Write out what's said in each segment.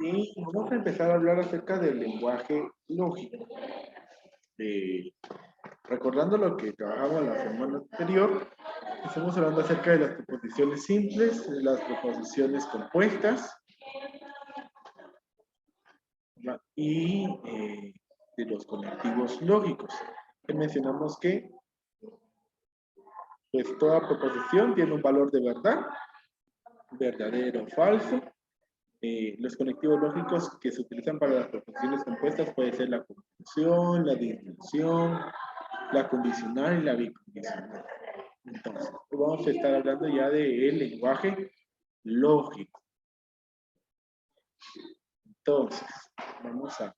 Y vamos a empezar a hablar acerca del lenguaje lógico. Recordando lo que trabajamos la semana anterior, estamos hablando acerca de las proposiciones simples, de las proposiciones compuestas y de los conectivos lógicos. Y mencionamos que pues, toda proposición tiene un valor de verdad, verdadero o falso. Los conectivos lógicos que se utilizan para las proposiciones compuestas puede ser la conjunción, la disyunción, la condicional y la bicondicional. Entonces, vamos a estar hablando ya del lenguaje lógico. Entonces, vamos a...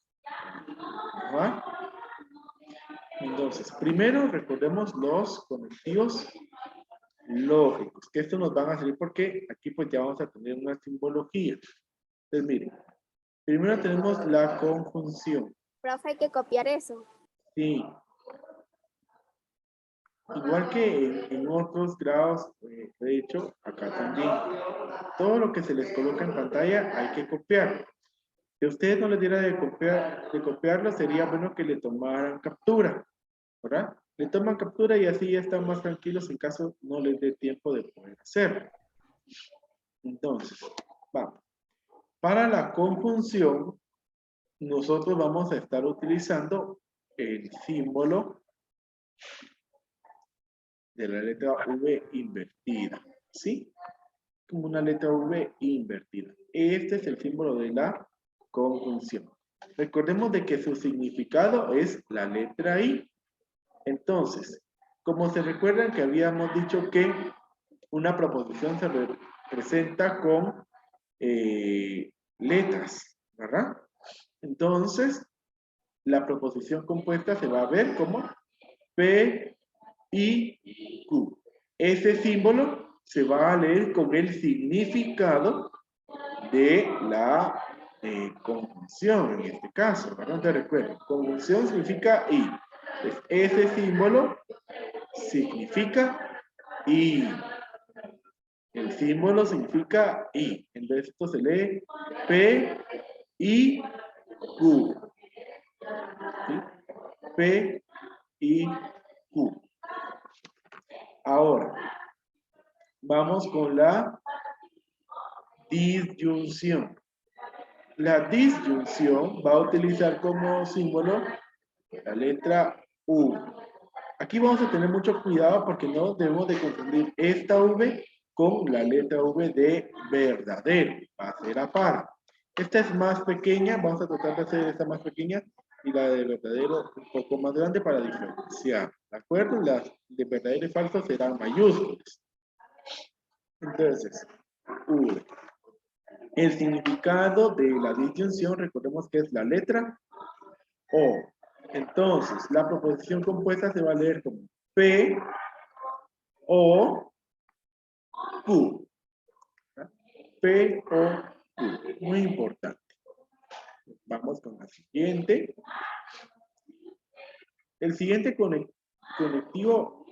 Entonces, primero recordemos los conectivos lógicos, que esto nos van a servir porque aquí pues ya vamos a tener una simbología. Entonces, miren, primero tenemos la conjunción. Profe, hay que copiar eso. Sí. Igual que en otros grados, de hecho, acá también. Todo lo que se les coloca en pantalla hay que copiar. Si a ustedes no les diera de copiarlo, sería bueno que le tomaran captura, ¿verdad? Le toman captura y así ya están más tranquilos en caso no les dé tiempo de poder hacerlo. Entonces, vamos. Para la conjunción, nosotros vamos a estar utilizando el símbolo de la letra V invertida, ¿sí? Como una letra V invertida. Este es el símbolo de la conjunción. Recordemos de que su significado es la letra I. Entonces, como se recuerdan que habíamos dicho que una proposición se representa con letras, ¿verdad? Entonces, la proposición compuesta se va a ver como P, I, Q. Ese símbolo se va a leer con el significado de la conjunción, en este caso, ¿verdad? Te recuerdo, conjunción significa I. Entonces, ese símbolo significa I. El símbolo significa I. Entonces, esto se lee P, I, Q. ¿Sí? P, I, Q. Ahora, vamos con la disyunción. La disyunción va a utilizar como símbolo la letra U. Aquí vamos a tener mucho cuidado porque no debemos de confundir esta V con la letra V de verdadero. Va a ser a par. Esta es más pequeña, vamos a tratar de hacer esta más pequeña y la de verdadero un poco más grande para diferenciar. ¿De acuerdo? Las de verdadero y falso serán mayúsculas. Entonces, V. El significado de la disyunción, recordemos que es la letra O. Entonces, la proposición compuesta se va a leer como P, O, Q. P, O, Q. Muy importante. Vamos con la siguiente. El siguiente conectivo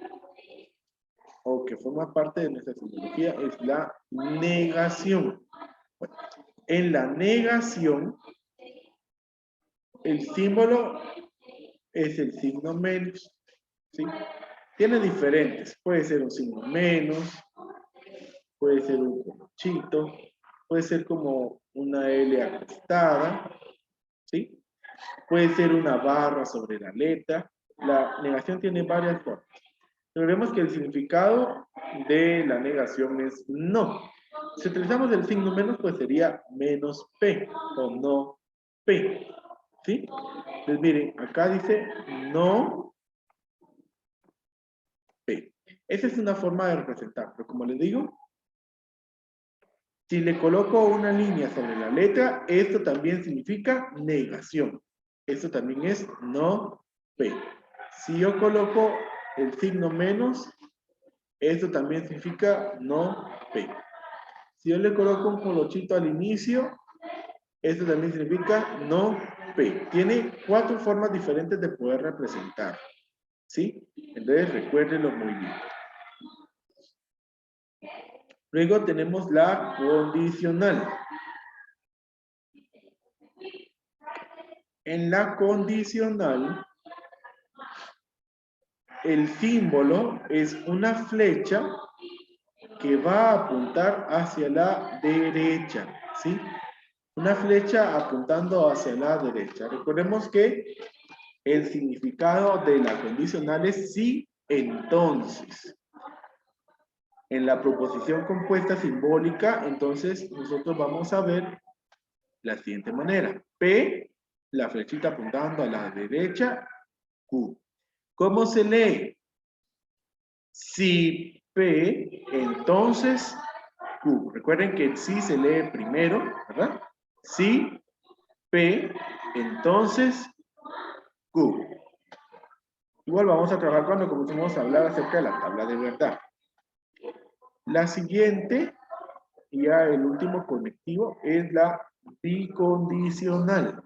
o que forma parte de nuestra simbología es la negación. Bueno, en la negación, el símbolo es el signo menos, ¿sí? Tiene diferentes, puede ser un signo menos, puede ser un colochito, puede ser como una L acostada, ¿sí? Puede ser una barra sobre la letra. La negación tiene varias formas. Vemos que el significado de la negación es no. Si utilizamos el signo menos, pues sería menos P o no P. ¿Sí? Entonces miren, acá dice no P. Esa es una forma de representar, pero como les digo, si le coloco una línea sobre la letra, esto también significa negación. Esto también es no P. Si yo coloco el signo menos, esto también significa no P. Si yo le coloco un colochito al inicio, esto también significa no P. Tiene 4 formas diferentes de poder representar. ¿Sí? Entonces recuérdenlo muy bien. Luego tenemos la condicional. En la condicional, el símbolo es una flecha que va a apuntar hacia la derecha, ¿sí? Una flecha apuntando hacia la derecha. Recordemos que el significado de la condicional es sí, entonces. En la proposición compuesta simbólica, entonces nosotros vamos a ver la siguiente manera. P, la flechita apuntando a la derecha, Q. ¿Cómo se lee? Si P, entonces Q. Recuerden que el sí se lee primero, ¿verdad? Si P, entonces Q. Igual vamos a trabajar cuando comencemos a hablar acerca de la tabla de verdad. La siguiente, y ya el último conectivo, es la bicondicional.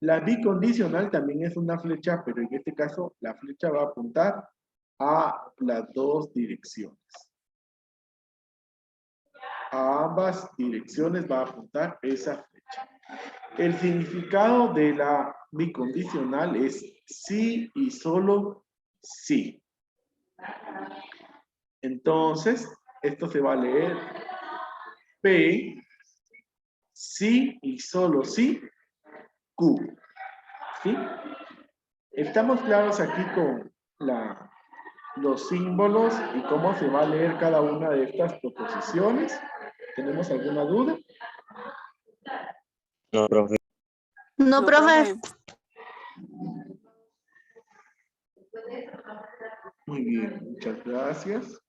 La bicondicional también es una flecha, pero en este caso la flecha va a apuntar a las dos direcciones. A ambas direcciones va a apuntar esa flecha. El significado de la bicondicional es sí y solo sí. Entonces, esto se va a leer P, sí y solo sí, Q. ¿Sí? Estamos claros aquí con los símbolos y cómo se va a leer cada una de estas proposiciones. ¿Tenemos alguna duda? No, profe. No, profe. Muy bien, muchas gracias.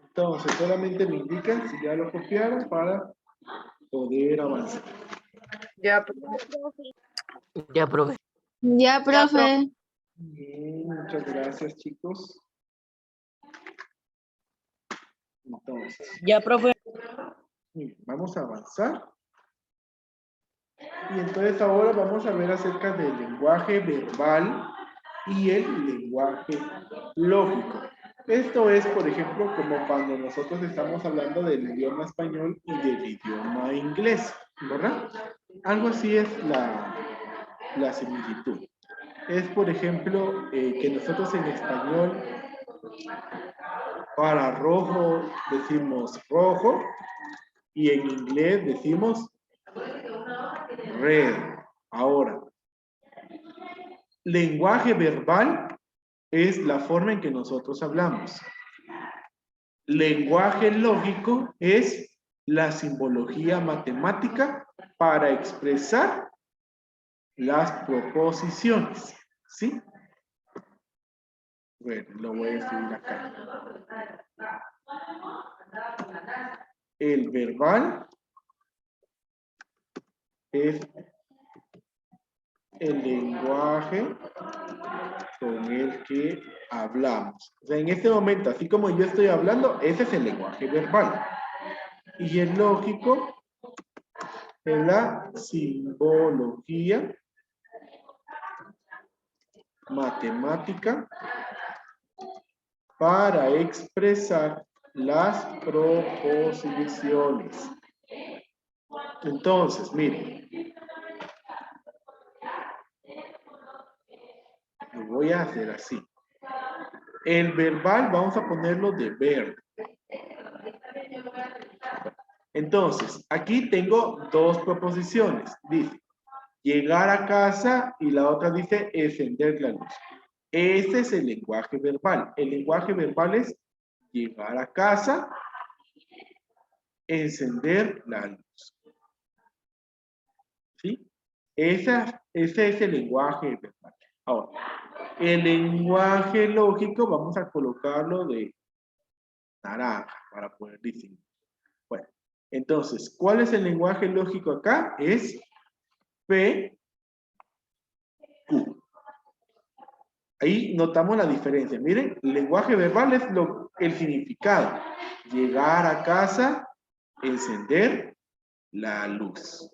Entonces, solamente me indican si ya lo copiaron para poder avanzar. Ya, Ya, profe. ya, profe. Bien, muchas gracias, chicos. Entonces, Ya, profe. bien, vamos a avanzar. Y entonces ahora vamos a ver acerca del lenguaje verbal y el lenguaje lógico. Esto es, por ejemplo, como cuando nosotros estamos hablando del idioma español y del idioma inglés, ¿verdad? Algo así es la similitud. Es, por ejemplo, que nosotros en español, para rojo decimos rojo, y en inglés decimos red. Ahora, lenguaje verbal es la forma en que nosotros hablamos. Lenguaje lógico es la simbología matemática para expresar las proposiciones. ¿Sí? Bueno, lo voy a escribir acá. El verbal es el lenguaje con el que hablamos. O sea, en este momento, así como yo estoy hablando, ese es el lenguaje verbal. Y el lógico es la simbología matemática para expresar las proposiciones. Entonces, miren, lo voy a hacer así. El verbal vamos a ponerlo de verde. Entonces, aquí tengo dos proposiciones. Dice, llegar a casa y la otra dice, encender la luz. Este es el lenguaje verbal. El lenguaje verbal es llegar a casa, encender la luz. ¿Sí? Ese es el lenguaje verbal. Ahora, el lenguaje lógico vamos a colocarlo de naranja para poder distinguir. Bueno, entonces, ¿cuál es el lenguaje lógico acá? Es P, Q. Ahí notamos la diferencia. Miren, el lenguaje verbal es el significado. Llegar a casa, encender la luz.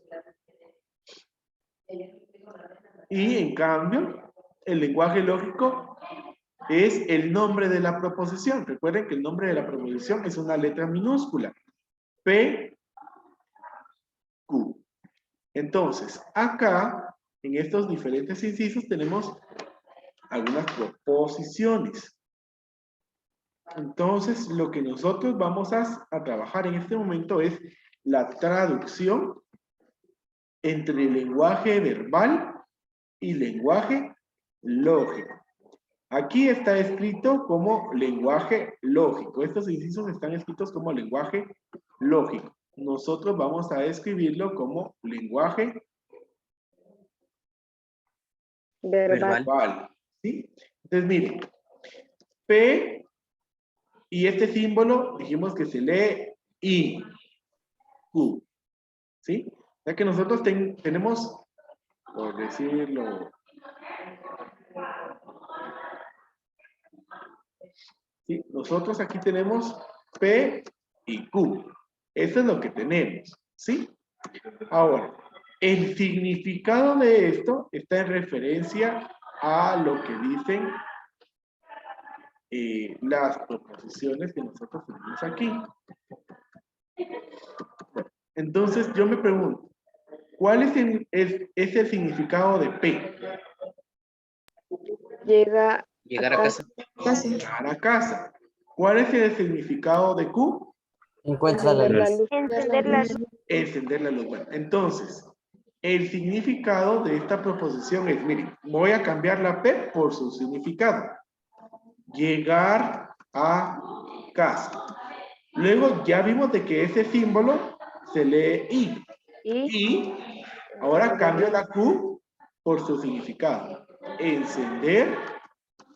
Y en cambio, el lenguaje lógico es el nombre de la proposición. Recuerden que el nombre de la proposición es una letra minúscula. P, Q. Entonces, acá, en estos diferentes incisos, tenemos algunas proposiciones. Entonces, lo que nosotros vamos a trabajar en este momento es la traducción entre el lenguaje verbal y lenguaje lógico. Aquí está escrito como lenguaje lógico. Estos incisos están escritos como lenguaje lógico. Nosotros vamos a escribirlo como lenguaje verbal. ¿Sí? Entonces, miren, P y este símbolo dijimos que se lee I, Q. ¿Sí? Ya que nosotros tenemos, por decirlo, ¿sí? Nosotros aquí tenemos P y Q. Eso es lo que tenemos, ¿sí? Ahora, el significado de esto está en referencia a lo que dicen las proposiciones que nosotros tenemos aquí. Entonces, yo me pregunto, ¿cuál es el significado de P? Llegar a casa. Llegar a casa. ¿Cuál es el significado de Q? Encuentra la luz. Encender la luz. Encender la luz. Bueno, entonces, el significado de esta proposición es, miren, voy a cambiar la P por su significado. Llegar a casa. Luego ya vimos de que ese símbolo se lee I. Y ahora cambio la Q por su significado. Encender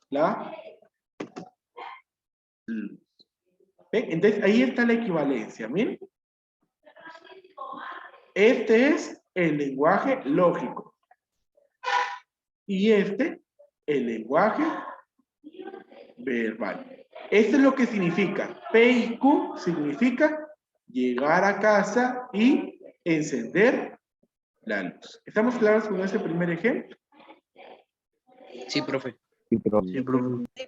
la luz. ¿Ven? Entonces ahí está la equivalencia, miren. Este es el lenguaje lógico. Y este, el lenguaje verbal. Esto es lo que significa. P y Q significa llegar a casa y encender la luz. ¿Estamos claros con este primer ejemplo? Sí, profe. Sí,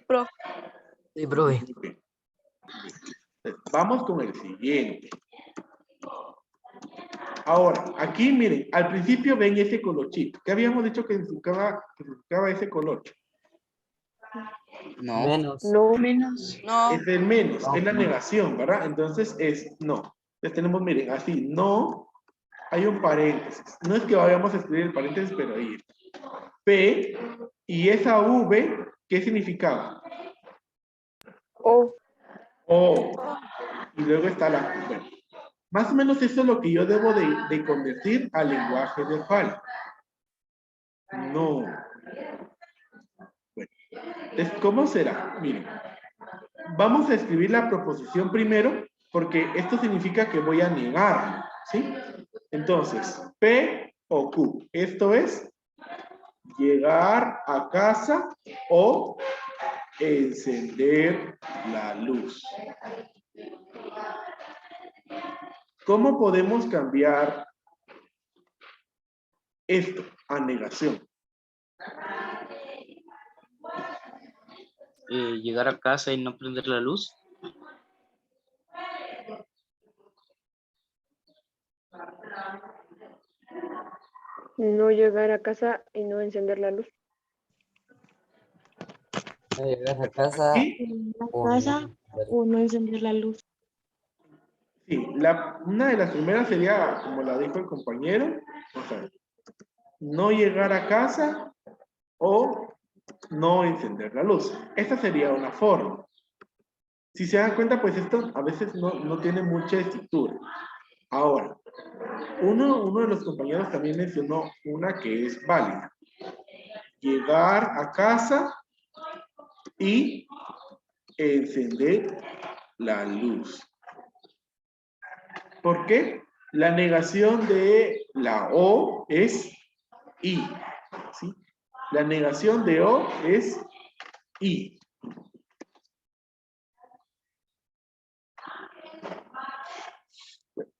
profe. Vamos con el siguiente. Ahora, aquí miren, al principio ven ese colorcito. ¿Qué habíamos dicho que significaba ese color? No. Menos. Es el menos, es la negación, ¿verdad? Entonces es no. Entonces tenemos, miren, así, no, hay un paréntesis. No es que vayamos a escribir el paréntesis, pero ahí está. P, y esa V, ¿qué significaba? O. Y luego está la Q. Bueno, más o menos eso es lo que yo debo de convertir al lenguaje verbal. No. Bueno, entonces, ¿cómo será? Miren, vamos a escribir la proposición primero, porque esto significa que voy a negar, ¿sí? Entonces, P o Q. Esto es llegar a casa o encender la luz. ¿Cómo podemos cambiar esto a negación? Llegar a casa y no prender la luz. No llegar a casa y no encender la luz. Llegar a casa. ¿Sí? O no encender la luz. Sí, una de las primeras sería, como la dijo el compañero, o sea, no llegar a casa o no encender la luz. Esta sería una forma. Si se dan cuenta, pues esto a veces no tiene mucha estructura. Ahora, uno de los compañeros también mencionó una que es válida. Llegar a casa y encender la luz. ¿Por qué? La negación de la O es I. ¿Sí? La negación de O es y.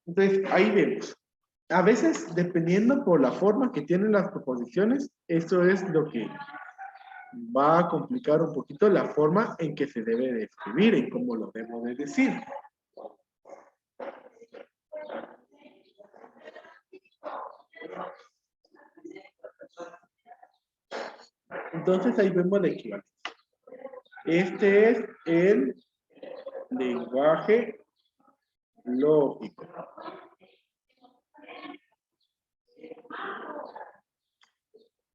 Entonces, ahí vemos. A veces, dependiendo por la forma que tienen las proposiciones, eso es lo que va a complicar un poquito la forma en que se debe de escribir, en cómo lo debo de decir. Entonces, ahí vemos la equivalencia. Este es el lenguaje lógico.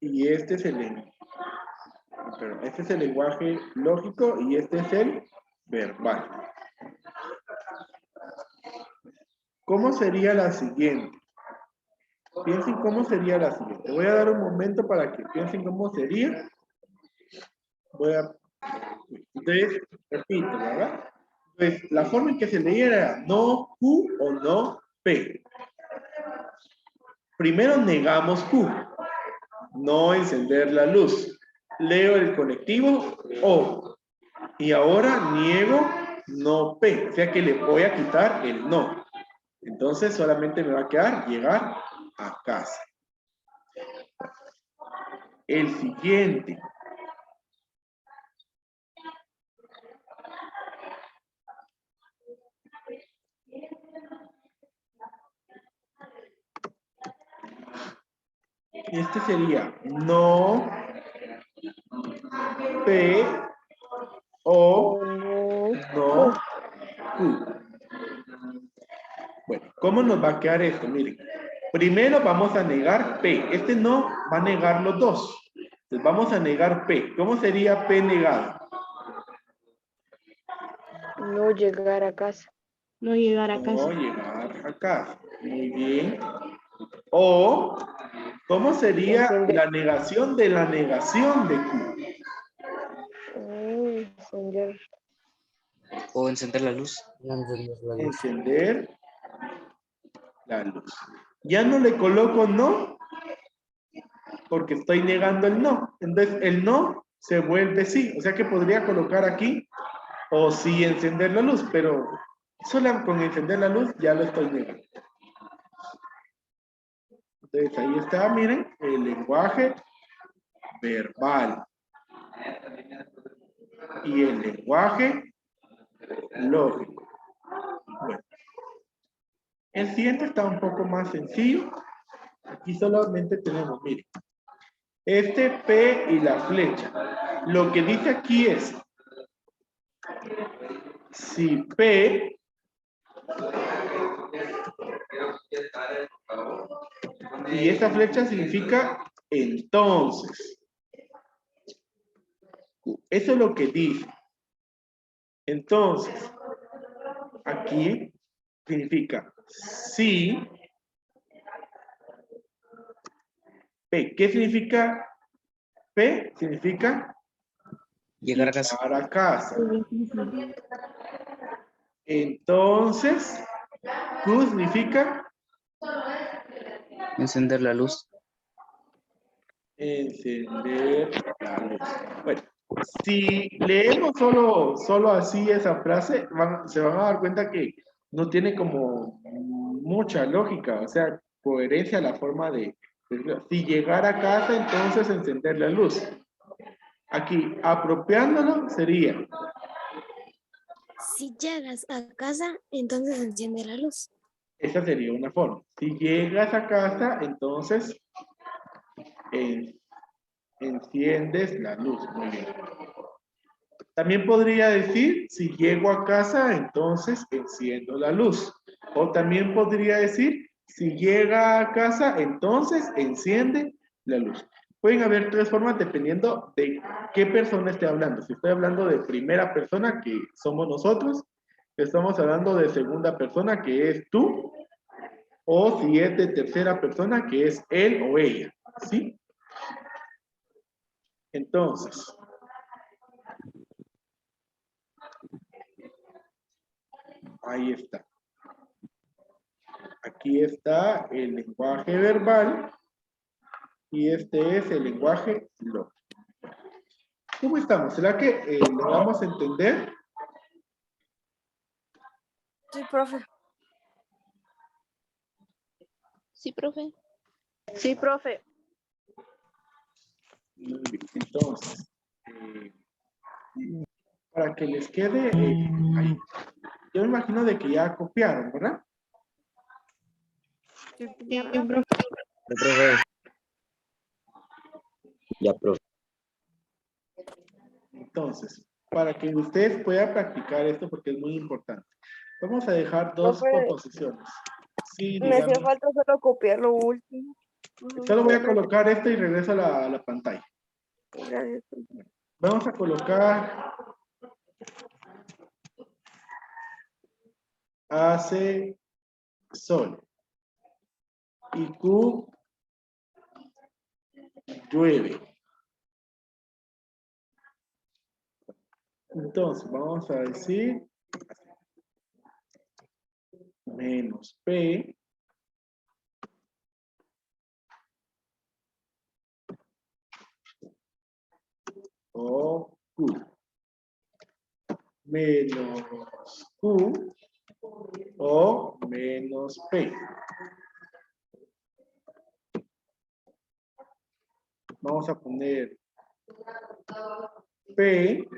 Y este es el lenguaje lógico y este es el verbal. ¿Cómo sería la siguiente? Piensen cómo sería la siguiente. Voy a dar un momento para que piensen cómo sería. Entonces, repito, ¿verdad? Pues la forma en que se leía era no Q o no P. Primero negamos Q. No encender la luz. Leo el conectivo O. Y ahora niego no P. O sea que le voy a quitar el no. Entonces solamente me va a quedar llegar a casa. El siguiente. Este sería no P o no Q. Bueno, ¿cómo nos va a quedar esto? Miren, primero vamos a negar P. Este no va a negar los dos. Entonces vamos a negar P. ¿Cómo sería P negado? No llegar a casa. No llegar a No casa. llegar a casa. Muy bien. O, ¿cómo sería Encender. la negación de la negación de Q? Encender. O encender la luz. No encender la luz. Encender la luz. Ya no le coloco no, porque estoy negando el no. Entonces, el no se vuelve sí. O sea que podría colocar aquí, o sí encender la luz, pero solo con encender la luz ya lo estoy negando. Entonces, ahí está, miren, el lenguaje verbal. Y el lenguaje lógico. Bueno. El siguiente está un poco más sencillo. Aquí solamente tenemos, miren, este P y la flecha. Lo que dice aquí es, si P y esta flecha significa entonces. Eso es lo que dice. Entonces, aquí significa sí. P. ¿Qué significa P? Significa Llegar a casa. llegar a casa. Entonces, Q significa Encender la luz. encender la luz. Bueno, si leemos solo así esa frase, se van a dar cuenta que no tiene como mucha lógica, o sea, coherencia la forma de si llegar a casa, entonces encender la luz. Aquí, apropiándolo, sería Si llegas a casa, entonces enciende la luz. esa sería una forma. Si llegas a casa, entonces enciendes la luz. Muy bien. También podría decir, si llego a casa, entonces enciendo la luz. O también podría decir, si llega a casa, entonces enciende la luz. Pueden haber tres formas dependiendo de qué persona esté hablando. Si estoy hablando de primera persona, que somos nosotros, estamos hablando de segunda persona, que es tú, o si es de tercera persona, que es él o ella. ¿Sí? Entonces, ahí está. Aquí está el lenguaje verbal y este es el lenguaje lógico. ¿Cómo estamos? ¿Será que lo vamos a entender? Sí, profe. Sí, profe. Sí, profe. Muy bien. Entonces, para que les quede ahí. Yo me imagino de que ya copiaron, ¿verdad? Sí, profe. Profe. Ya, profe. Entonces, para que ustedes puedan practicar esto porque es muy importante. Vamos a dejar dos Profe, composiciones. Sí, Me hacía digamos. falta solo copiar lo último. Solo voy a colocar esto y regreso a la pantalla. Gracias. Vamos a colocar hace sol y Q llueve. Entonces, vamos a decir menos P o Q menos Q o menos P. Vamos a poner P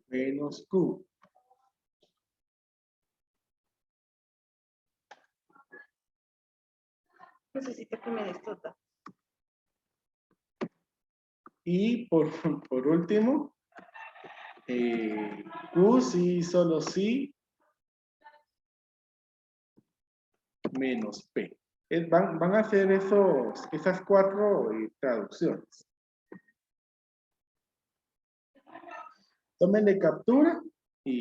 menos Q. Necesito que me des tota. Y por último, Q sí, solo sí, menos P. Van a hacer esas 4 traducciones. Tómenle captura